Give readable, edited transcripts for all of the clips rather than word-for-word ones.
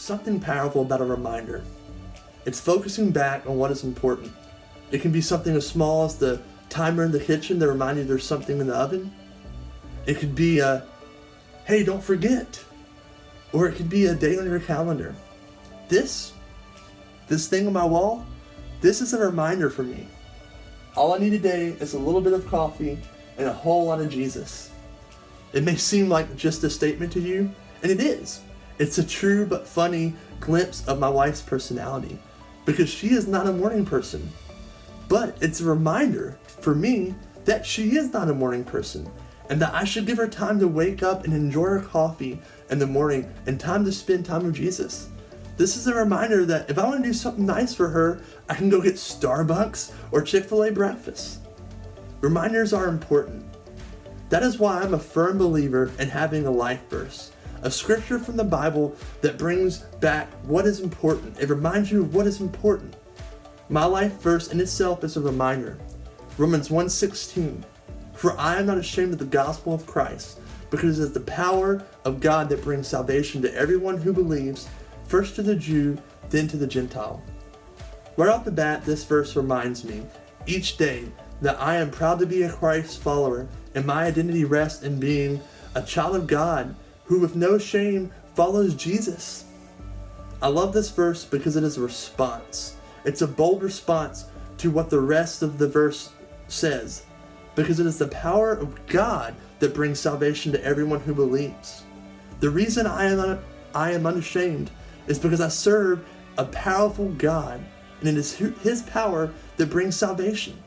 something powerful about a reminder. It's focusing back on what is important. It can be something as small as the timer in the kitchen that reminds you there's something in the oven. It could be a, hey, don't forget. Or it could be a date on your calendar. This thing on my wall, this is a reminder for me. All I need today is a little bit of coffee and a whole lot of Jesus. It may seem like just a statement to you, and it is. It's a true but funny glimpse of my wife's personality, because she is not a morning person. But it's a reminder for me that she is not a morning person, and that I should give her time to wake up and enjoy her coffee in the morning and time to spend time with Jesus. This is a reminder that if I want to do something nice for her, I can go get Starbucks or Chick-fil-A breakfast. Reminders are important. That is why I'm a firm believer in having a life verse, a scripture from the Bible that brings back what is important. It reminds you of what is important. My life verse in itself is a reminder. Romans 1:16, for I am not ashamed of the gospel of Christ, because it is the power of God that brings salvation to everyone who believes, first to the Jew, then to the Gentile. Right off the bat, this verse reminds me each day that I am proud to be a Christ follower, and my identity rests in being a child of God who with no shame follows Jesus. I love this verse because it is a response. It's a bold response to what the rest of the verse says, because it is the power of God that brings salvation to everyone who believes. The reason I am unashamed is because I serve a powerful God, and it is His power that brings salvation.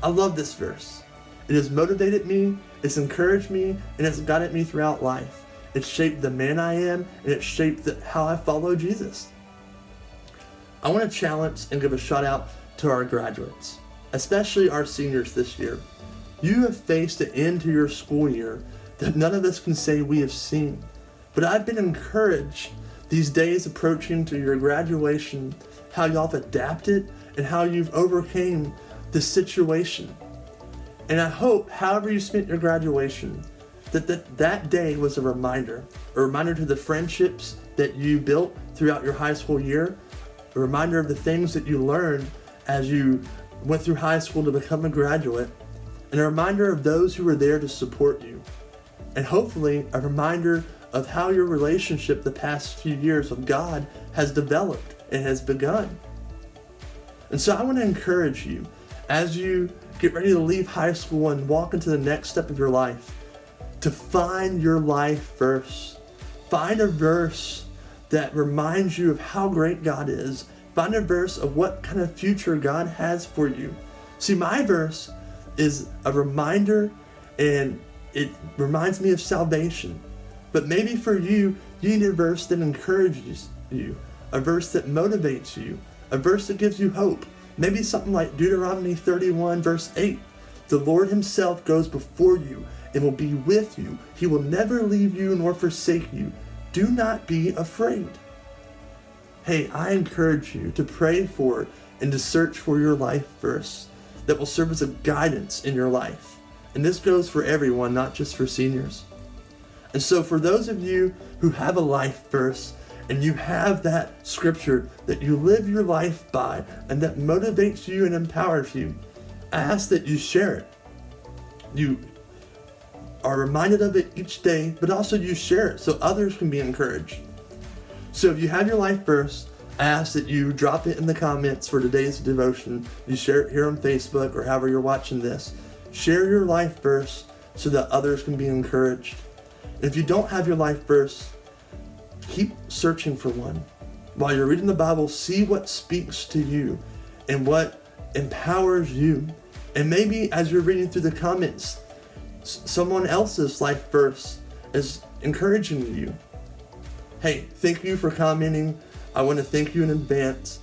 I love this verse. It has motivated me, it's encouraged me, and it's guided me throughout life. It's shaped the man I am, and it's shaped how I follow Jesus. I want to challenge and give a shout out to our graduates, especially our seniors this year. You have faced an end to your school year that none of us can say we have seen. But I've been encouraged these days approaching to your graduation, how y'all have adapted and how you've overcame the situation. And I hope, however you spent your graduation, that day was a reminder to the friendships that you built throughout your high school year, a reminder of the things that you learned as you went through high school to become a graduate, and a reminder of those who were there to support you. And hopefully a reminder of how your relationship the past few years with God has developed and has begun. And so I want to encourage you as you get ready to leave high school and walk into the next step of your life, to find your life verse. Find a verse that reminds you of how great God is. Find a verse of what kind of future God has for you. See, my verse is a reminder, and it reminds me of salvation. But maybe for you, you need a verse that encourages you, a verse that motivates you, a verse that gives you hope. Maybe something like Deuteronomy 31 verse 8. The Lord Himself goes before you and will be with you. He will never leave you nor forsake you. Do not be afraid. Hey, I encourage you to pray for and to search for your life verse that will serve as a guidance in your life. And this goes for everyone, not just for seniors. And so for those of you who have a life verse, and you have that scripture that you live your life by and that motivates you and empowers you, I ask that you share it. You are reminded of it each day, but also you share it so others can be encouraged. So if you have your life verse, I ask that you drop it in the comments for today's devotion. You share it here on Facebook or however you're watching this. Share your life verse so that others can be encouraged. If you don't have your life verse, keep searching for one. While you're reading the Bible, see what speaks to you and what empowers you. And maybe as you're reading through the comments, someone else's life verse is encouraging you. Hey, thank you for commenting. I want to thank you in advance.